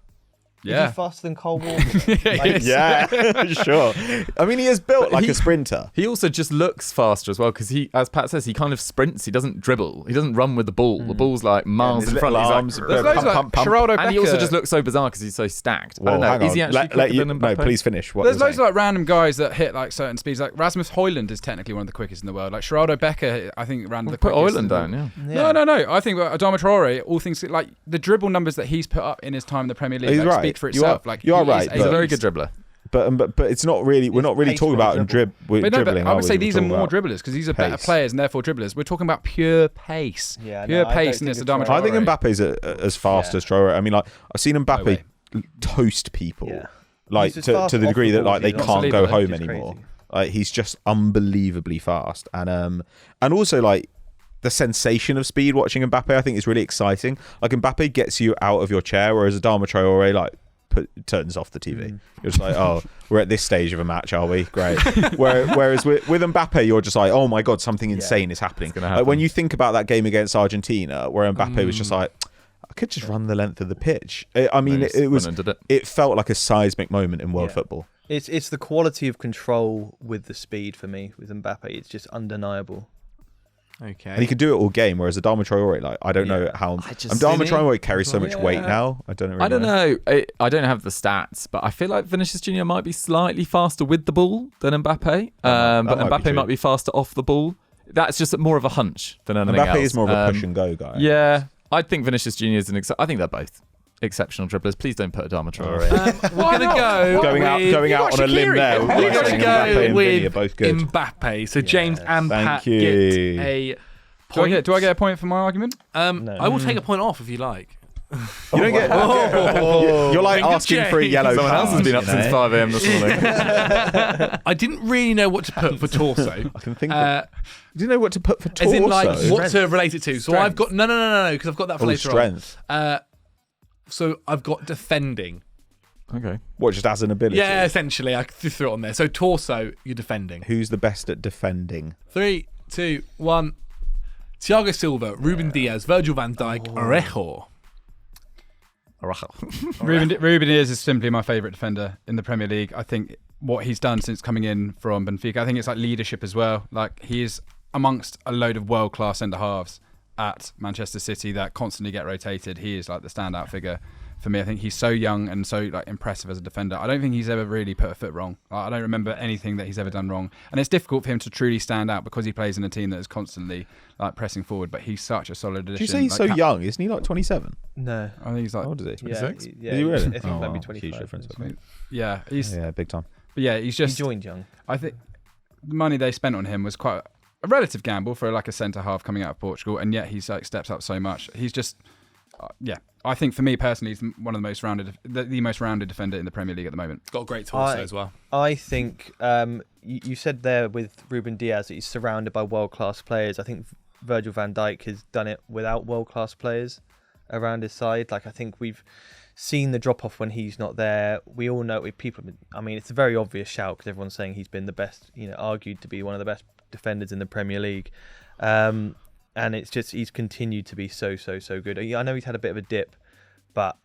Yeah. Is he faster than Cole Walker? Yeah, sure. I mean, he is built like a sprinter. He also just looks faster as well because he, as Pat says, he kind of sprints. He doesn't dribble. He doesn't run with the ball. The ball's like miles in front. Arms, There's loads of like Geraldo Becker. And he also just looks so bizarre because he's so stacked. I don't know. Hang on. Is he actually quicker than Mbappe? No, please finish. What There's you're loads of like random guys that hit like certain speeds. Like Rasmus Højlund is technically one of the quickest in the world. Like Geraldo Becker, I think ran the Put quickest. Højlund down, yeah. No. I think Adama Traore, all things like the dribble numbers that he's put up in his time in the Premier League, He's like, right. speak for itself. You are right. He's a very good dribbler. But it's not really. We're not really pace talking for a about dribble. dribbling. I would say these are We're more talking about dribblers because these are better pace. players and therefore dribblers. We're talking about pure pace. Yeah, Pure no, I pace don't and it's think Adama it's Traore. I think Mbappe's as fast as Traore. I mean, like I've seen Mbappe way. toast people, Yeah. like He's to just the fast degree off that the ball, like they he's not can't go unbelievable. home It's anymore. crazy. Like he's just unbelievably fast, and also like the sensation of speed watching Mbappe, I think is really exciting. Like Mbappe gets you out of your chair, whereas Adama Traore turns off the TV. You're just like, oh, we're at this stage of a match, are we? Great. Whereas with Mbappe, you're just like, oh my god, something insane is happening. gonna Like when happen. you think about that game against Argentina, where Mbappe was just like, I could just run the length of the pitch. I mean, Nice. it was. Went and did it. It felt like a seismic moment in world Yeah. football. It's the quality of control with the speed for me with Mbappe. It's just undeniable. Okay. And he could do it all game, whereas Adama Traore, like I don't know how. Adama Traore carries so much weight now. I don't know. I don't know. I don't have the stats, but I feel like Vinicius Junior might be slightly faster with the ball than Mbappe. But might be Mbappe true. might be faster off the ball. That's just more of a hunch than anything else. Mbappe is more of a push and go guy. Yeah, I think Vinicius Junior is I think they're both exceptional dribblers. Please don't put Adama Traore in. We're gonna go Going out on a limb there. We're by going to saying Mbappe go and Vinny are both with good. Mbappe. So James and Thank Pat you. get a point. Do I get a point for my argument? No. I will take a point off if you like. You don't get. You're like Think of asking for a James. yellow Someone else has card, been up you since know? 5 a.m. this morning. I didn't really know what to put for torso. I can think. Uh, Do you know what to put for torso? As in, like, what to relate it to. So Strength. I've got no, because I've got that for Oh, later strength. on. So I've got defending. Okay. What, just as an ability? Yeah, essentially, I threw it on there. So torso, you're defending. Who's the best at defending? 3, 2, 1. Thiago Silva, Ruben Diaz, Virgil van Dijk, Orejo. Ruben Diaz is simply my favourite defender in the Premier League. I think what he's done since coming in from Benfica, I think it's like leadership as well. Like he is amongst a load of world-class centre-halves at Manchester City that constantly get rotated. He is like the standout figure for me. I think he's so young and so like impressive as a defender. I don't think he's ever really put a foot wrong. I don't remember anything that he's ever done wrong. And it's difficult for him to truly stand out because he plays in a team that is constantly like pressing forward. But he's such a solid addition. Did you say he's Like, so young? Isn't he like 27? No. I think he's like, How old is he? Yeah, 26? yeah, Is he really? I think Oh, maybe wow. 25. Huge difference. yeah, he's Yeah, big time. but yeah, he's He just. joined young. I think the money they spent on him was quite a relative gamble for like a centre half coming out of Portugal, and yet he's like steps up so much. He's just, yeah. I think for me personally, he's one of the most rounded, the most rounded defender in the Premier League at the moment. Got a great torso as well. I think you said there with Ruben Diaz that he's surrounded by world-class players. I think Virgil van Dijk has done it without world-class players around his side. Like I think we've seen the drop-off when he's not there. We all know people. I mean, it's a very obvious shout because everyone's saying he's been the best. You know, argued to be one of the best defenders in the Premier League. And it's just he's continued to be so good. I know he's had a bit of a dip, but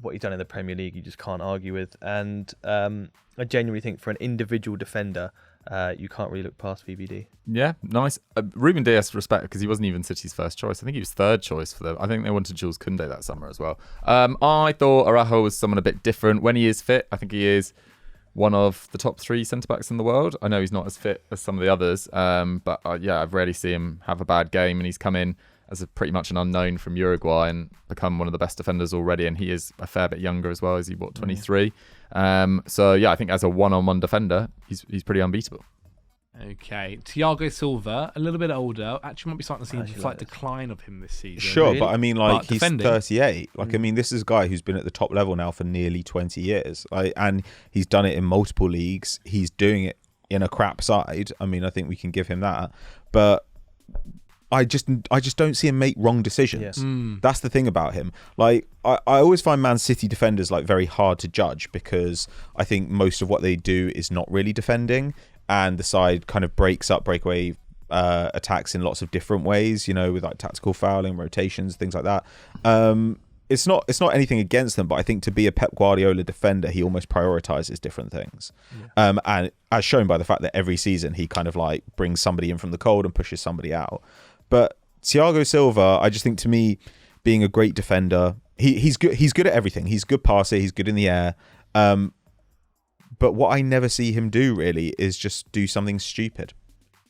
what he's done in the Premier League, you just can't argue with. And I genuinely think for an individual defender, you can't really look past VVD. Yeah, nice. Ruben Diaz, respect, because he wasn't even City's first choice. I think he was third choice for them. I think they wanted Jules Koundé that summer as well. I thought Araujo was someone a bit different. When he is fit, I think he is one of the top 3 centre-backs in the world. I know he's not as fit as some of the others, but yeah, I've rarely seen him have a bad game, and he's come in as pretty much an unknown from Uruguay and become one of the best defenders already, and he is a fair bit younger as well. Is he, 23? So yeah, I think as a one-on-one defender, he's pretty unbeatable. Okay, Thiago Silva, a little bit older. Actually, might be starting to see a Actually slight like this. decline of him this season. Sure, Really? but I mean, like But he's defending. 38. Like I mean, this is a guy who's been at the top level now for nearly 20 years. Like, and he's done it in multiple leagues. He's doing it in a crap side. I mean, I think we can give him that. But I just don't see him make wrong decisions. Yeah. That's the thing about him. Like I always find Man City defenders like very hard to judge, because I think most of what they do is not really defending, and the side kind of breakaway attacks in lots of different ways, you know, with like tactical fouling, rotations, things like that. It's not anything against them, but I think to be a Pep Guardiola defender, he almost prioritizes different things. And as shown by the fact that every season he kind of like brings somebody in from the cold and pushes somebody out. But Thiago Silva, I just think, to me, being a great defender, he's good at everything. He's a good passer, he's good in the air. But what I never see him do really is just do something stupid.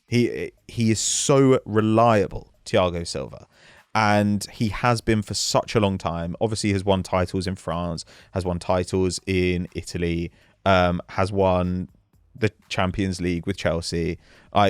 He is so reliable, Thiago Silva. And he has been for such a long time. Obviously, has won titles in France, has won titles in Italy, has won the Champions League with Chelsea,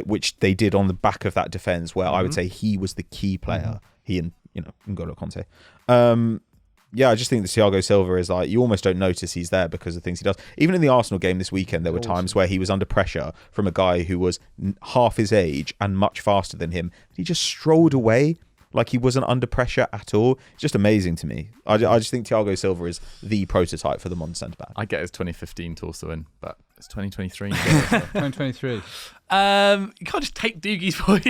which they did on the back of that defence, where I would say he was the key player. He and N'Golo Conte. I just think that Thiago Silva is like, you almost don't notice he's there because of things he does. Even in the Arsenal game this weekend, there were times where he was under pressure from a guy who was half his age and much faster than him. He just strolled away like he wasn't under pressure at all. It's just amazing to me. I just think Thiago Silva is the prototype for the modern centre-back. I get his 2015 torso in, but it's 2023. 2023. You can't just take Doogie's point.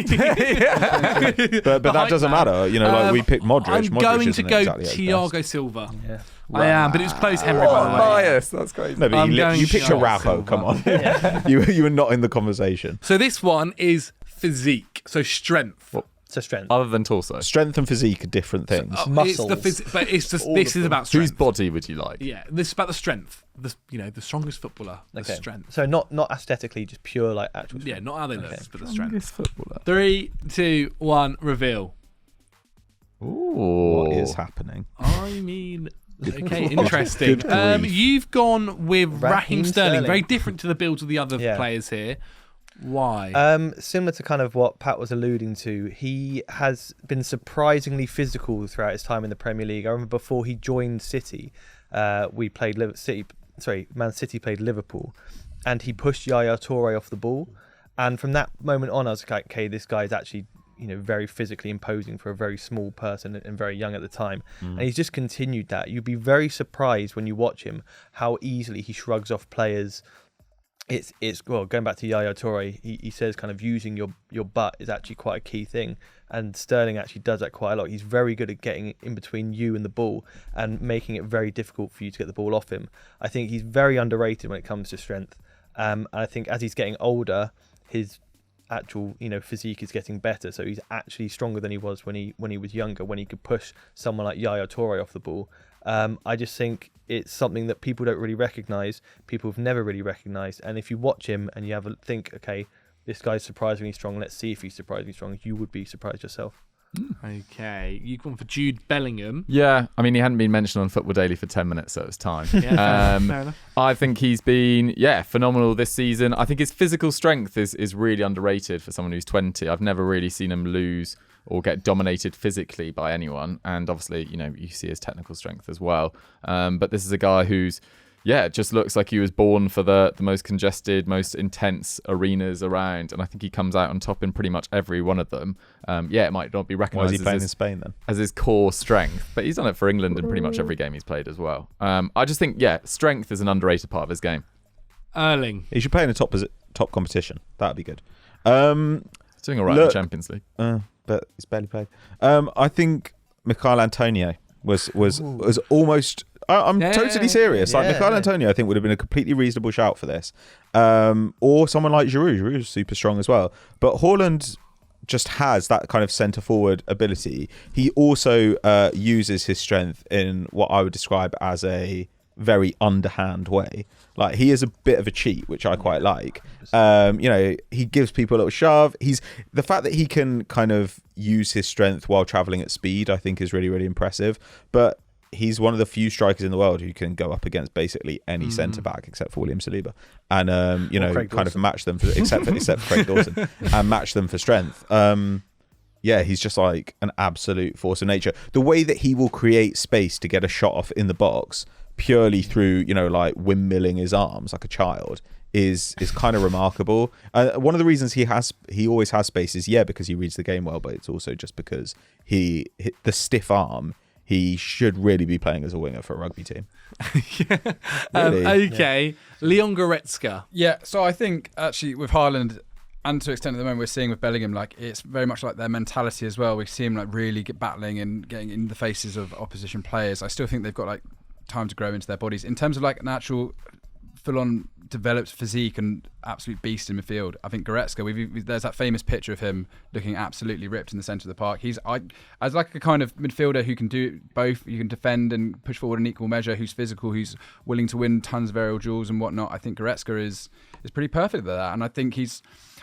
But that doesn't matter. You know, like we picked Modric. I'm Modric going to isn't go exactly at his Thiago best. Silva. Yeah. I am, but it was close Henry, by the way. Bias, that's crazy. No, but I'm going you picked Thiago Araujo. Silva. Come on, you were not in the conversation. So this one is physique, so strength. It's a strength. Other than torso. Strength and physique are different things. Muscles. But it's just All this of is them. about strength. Whose body would you like? Yeah, this is about the strength. The strongest footballer. The Okay. strength. So not aesthetically, just pure like actual strength. Yeah, not how they look, but the strength. Strongest footballer. 3, 2, 1, reveal. Ooh. What is happening? I mean, okay, interesting. Good grief. You've gone with Raheem Sterling. Sterling. Very different to the builds of the other Yeah. players here. Why? Similar to kind of what Pat was alluding to, he has been surprisingly physical throughout his time in the Premier League. I remember before he joined City, we played Man City played Liverpool, and he pushed Yaya Toure off the ball. And from that moment on, I was like, okay, this guy is actually, very physically imposing for a very small person and very young at the time. And he's just continued that. You'd be very surprised when you watch him how easily he shrugs off players. It's going back to Yaya Toure, he says kind of using your butt is actually quite a key thing, and Sterling actually does that quite a lot. He's very good at getting in between you and the ball and making it very difficult for you to get the ball off him. I think he's very underrated when it comes to strength, and I think as he's getting older, his actual physique is getting better, so he's actually stronger than he was when he was younger, when he could push someone like Yaya Toure off the ball. I just think it's something that people don't really recognise, people have never really recognised, and if you watch him and you have a think, okay, this guy's surprisingly strong, let's see if he's surprisingly strong, you would be surprised yourself. Okay, you've gone for Jude Bellingham. Yeah, I mean, he hadn't been mentioned on Football Daily for 10 minutes, so it was time. Yeah, fair enough. I think he's been, phenomenal this season. I think his physical strength is really underrated for someone who's 20. I've never really seen him lose or get dominated physically by anyone. And obviously, you see his technical strength as well. But this is a guy who's, it just looks like he was born for the most congested, most intense arenas around. And I think he comes out on top in pretty much every one of them. It might not be Why recognised is he playing in Spain then? as his core strength, but he's done it for England in pretty much every game he's played as well. I just think, strength is an underrated part of his game. Erling. He should play in a top competition. That'd be good. He's doing all right in the Champions League. But it's barely played. I think Michail Antonio was almost. I'm totally serious. Like Michail Antonio, I think would have been a completely reasonable shout for this, or someone like Giroud. Giroud is super strong as well. But Haaland just has that kind of centre forward ability. He also uses his strength in what I would describe as a very underhand way. Like, he is a bit of a cheat, which I quite like. He gives people a little shove. The fact that he can kind of use his strength while travelling at speed, I think is really, really impressive. But he's one of the few strikers in the world who can go up against basically any centre back except for William Saliba, and kind of match them except for Craig Dawson, and match them for strength. He's just like an absolute force of nature. The way that he will create space to get a shot off in the box purely through, like windmilling his arms like a child is kind of remarkable. One of the reasons he always has space is because he reads the game well, but it's also just because the stiff arm. He should really be playing as a winger for a rugby team. Really? Okay, Leon Goretzka. Yeah, so I think actually with Haaland, and to an extent at the moment we're seeing with Bellingham, like it's very much like their mentality as well. We see him like really battling and getting in the faces of opposition players. I still think they've got like time to grow into their bodies in terms of like an actual full-on developed physique and absolute beast in midfield. I think Goretzka, there's that famous picture of him looking absolutely ripped in the centre of the park. As like a kind of midfielder who can do both. You can defend and push forward in equal measure, who's physical, who's willing to win tons of aerial duels and whatnot. I think Goretzka is pretty perfect at that. And I think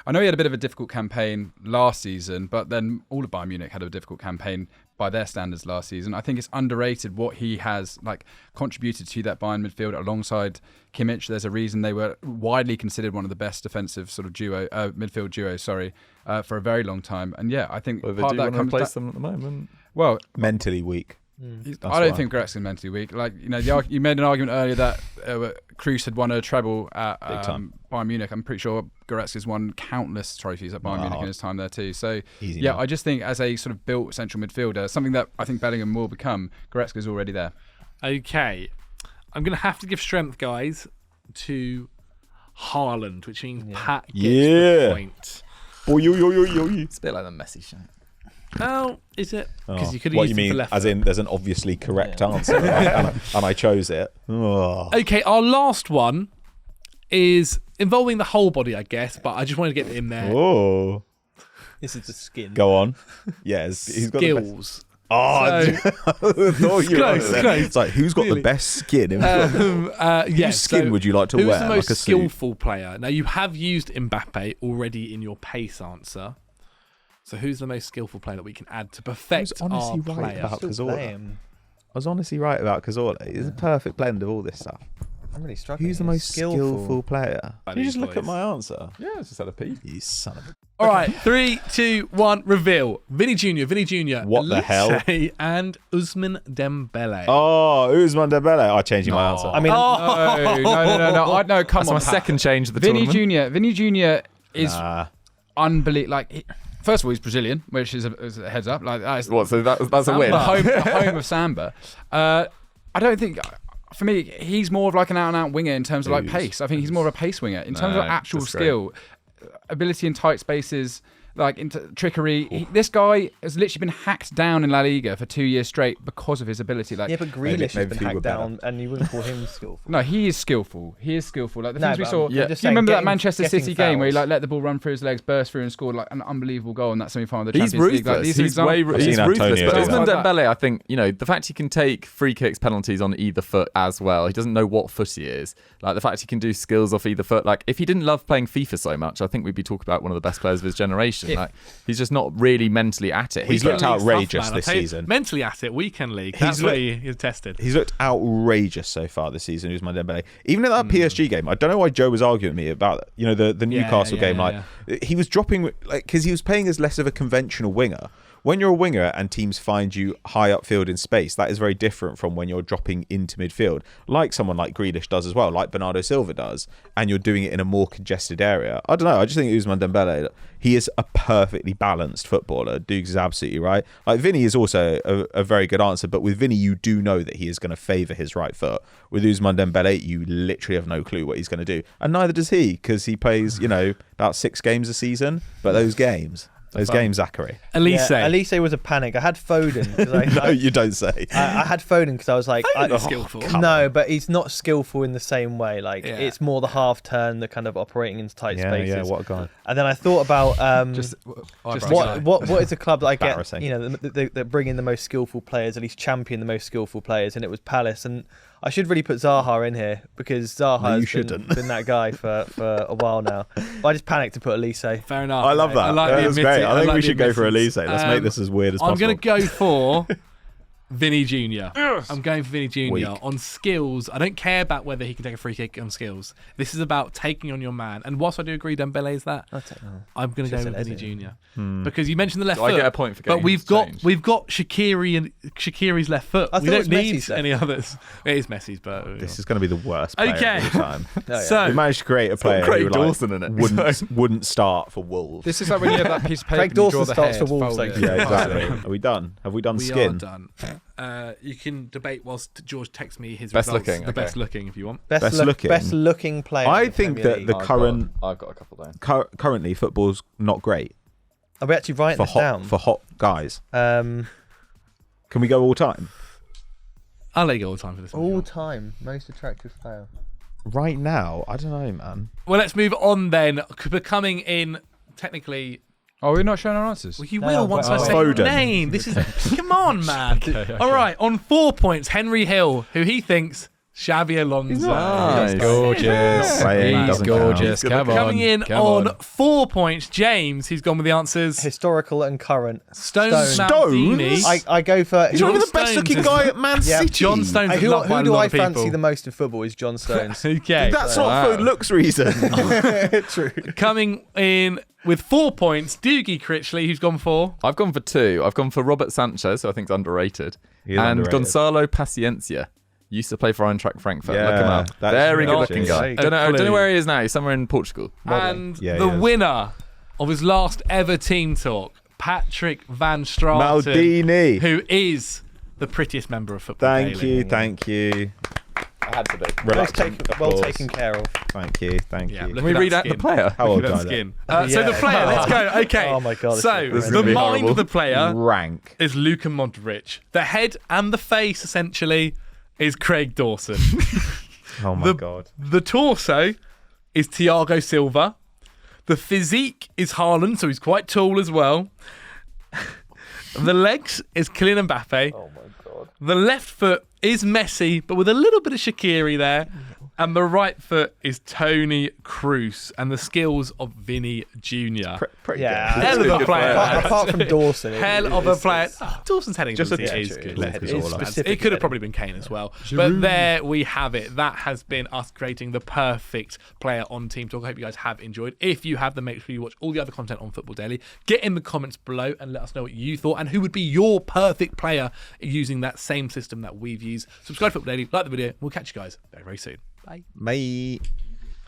I know he had a bit of a difficult campaign last season, but then all of Bayern Munich had a difficult campaign by their standards last season. I think it's underrated what he has like contributed to that Bayern midfield alongside Kimmich. There's a reason they were widely considered one of the best defensive sort of midfield duos, for a very long time. And yeah, I think Well, they part do of that want to comes replace them at the moment. well. Mentally weak. I don't think Goretzka's mentally weak. Like you made an argument earlier that Kroos had won a treble at Bayern Munich. I'm pretty sure Goretzka's won countless trophies at Bayern Munich in his time there too. So I just think as a sort of built central midfielder, something that I think Bellingham will become, Goretzka's already there. Okay, I'm going to have to give strength, guys, to Haaland, which means Pat gets the point. It's a bit like the Messi shot. Oh, is it? Because you could What use you it for mean? left As foot. in, there's an obviously correct answer, and I chose it. Oh. Okay, our last one is involving the whole body, I guess, but I just wanted to get it in there. Oh. This is the skin. Go on. Yes, he's got the best. Skills. Oh, So- I thought you were Close, right. close. It's like, who's got Really? the best skin in football? Yes. Whose skin would you like to who's wear? the most like a suit? skillful player? Now, you have used Mbappe already in your pace answer. So who's the most skillful player that we can add to perfect Who's honestly our right player? about Still Cazorla? play him. I was honestly right about Cazorla. It's a perfect blend of all this stuff. I'm really struggling. Who's the here. most skillful player? By Can you these just look at boys. my answer? Yeah, it's just had a peek. You son of a... All right, 3, 2, 1, reveal. Vinny Jr., What the hell? Elise and Ousmane Dembele. Oh, Ousmane Dembele. I'm changing my answer. I mean, No, come That's on. my Pat. second change of the Vinny tournament. Jr. is Nah. unbelievable. Like, first of all, he's Brazilian, which is a heads up. Like, that is What? So that's a win. the home of samba. I don't think. For me, he's more of like an out-and-out winger in terms of like pace. I think he's more of a pace winger in terms of actual disagree. skill, ability in tight spaces, like into trickery. This guy has literally been hacked down in La Liga for 2 years straight because of his ability. Like, yeah, but Grealish maybe has been he were hacked better. down, and you wouldn't call him skillful. no, he is skillful. He is skillful. Like the No, things we but saw. I'm Do you just saying, remember that getting- Manchester getting City game where he fouls. like let the ball run through his legs, burst through, and scored like an unbelievable goal in that semi-final of the He's Champions League? Like, ruthless. these are He's examples. seen ruthless. Antonio But do Ousmane that. Dembele, I think, the fact he can take free kicks, penalties on either foot as well. He doesn't know what foot he is. Like the fact he can do skills off either foot. Like if he didn't love playing FIFA so much, I think we'd be talking about one of the best players of his generation. Like he's just not really mentally at it. He's looked Weekend League outrageous stuff, man. this I tell you, season. Mentally at it, weekend league. That's He's where looked- he's tested. He's looked outrageous so far this season, Ousmane Dembele. Even at that PSG game, I don't know why Joe was arguing with me about the Newcastle game. He was dropping because he was playing as less of a conventional winger. When you're a winger and teams find you high upfield in space, that is very different from when you're dropping into midfield, like someone like Grealish does as well, like Bernardo Silva does, and you're doing it in a more congested area. I don't know. I just think Ousmane Dembele, he is a perfectly balanced footballer. Dukes is absolutely right. Like Vinny is also a very good answer, but with Vinny, you do know that he is going to favour his right foot. With Ousmane Dembele, you literally have no clue what he's going to do, and neither does he, because he plays, about 6 games a season. But those games, Zachary. Elise. Yeah, Elise was a panic. I had Foden. 'Cause No, you don't say. I had Foden because I was like, Foden's skillful. No, but he's not skillful in the same way. Like Yeah. it's more the half turn, the kind of operating in tight spaces. Yeah, what a guy. And then I thought about what is a club that I get, Embarrassing. that bring in the most skillful players, at least champion the most skillful players, and it was Palace. And I should really put Zaha in here because Zaha No, you has shouldn't. been that guy for a while now. But I just panicked to put Elise. Fair enough. I love that. I like the That's great. admittance. I think like we the should go for admittance. Elise. Let's make this as weird as I'm possible. going to go for Vinny Jr. I'm going for Vinny Jr. Weak. On skills. I don't care about whether he can take a free kick on skills. This is about taking on your man. And whilst I do agree Dembele is that, I'm going to go with Vinny Jr. Because you mentioned the left Do I foot. get a point for but getting we've him got changed? we've got Shaqiri's left foot. I We thought it don't was need Messi's left any others. It is Messi's, but This is going to be the worst player Okay. of all time. So We managed to create a player Craig who Dawson in it. wouldn't start for Wolves. This is like when you have that piece of paper Craig and you draw Dawson the starts head, for Wolves, fold like- it. Yeah, exactly. Are we done? Have we done we skin? are done. You can debate whilst George texts me his Best results. looking, The okay. best looking, if you want. Best looking. Best looking player. in I the think Premier that League. the current I've got a couple down. currently football's not great Are we actually writing for this down? hot guys. Um, Can we go all time? I'll let you go all the time for this one. if you all want. time most attractive player. Right now, I don't know, man. Well, let's move on then. Coming in, technically, Oh, we're not showing our answers. well, you No, will once I but- say your Foden. name. This is come on, man. Okay. All right, on 4 points, Henry Hill, who he thinks Xavi Alonso. Nice. Gorgeous. Playing He's doesn't gorgeous. count. Come on. Coming in come on 4 points, James. He's gone with the answers. Historical and current. Stones, Stones. Maldini. I go for. He's not even the John best looking Stones guy at Man Yeah. City. John Stones is Who loved by a do lot I of people. fancy the most in football is John Stones. Okay. That's not for looks reason. True. Coming in with 4 points, Doogie Critchley, who's gone for. I've gone for two. I've gone for Robert Sanchez, who I think is underrated, He is and underrated. Gonzalo Paciencia. Used to play for Eintracht Frankfurt. Look him Yeah, up. that's Very really good-looking guy. actually Don't know clue. where he is now. He's somewhere in Portugal. And Yeah, the he is. winner of his last ever team talk, Patrick Van Straten, Maldini. who is the prettiest member of Football Thank Daily. you, thank you. I had to be. Reluctant Well applause. taken care of. Thank you, thank Yeah, you. look Can we at read that out the skin. player? How old Look at are that they? skin. So the Yeah. player, let's go. Okay. Oh my God, it's So This is the gonna be mind horrible. of the player Rank. is Luka Modric. The head and the face, essentially, is Craig Dawson. Oh my god. The torso is Thiago Silva. The physique is Haaland, so he's quite tall as well. The legs is Kylian Mbappe. Oh my God. The left foot is Messi, but with a little bit of Shaqiri there. And the right foot is Tony Kroos, and the skills of Vinny Jr. Pretty Yeah. good. Hell of a good player. player. Apart from Dawson. Hell of a player. Dawson's heading Just ability a- is true. good. Let Let's it be all honest. out. It could have probably been Kane as well. But there we have it. That has been us creating the perfect player on Team Talk. I hope you guys have enjoyed. If you have, then make sure you watch all the other content on Football Daily. Get in the comments below and let us know what you thought and who would be your perfect player using that same system that we've used. Subscribe to Football Daily, like the video. We'll catch you guys very, very soon. Bye. Mate.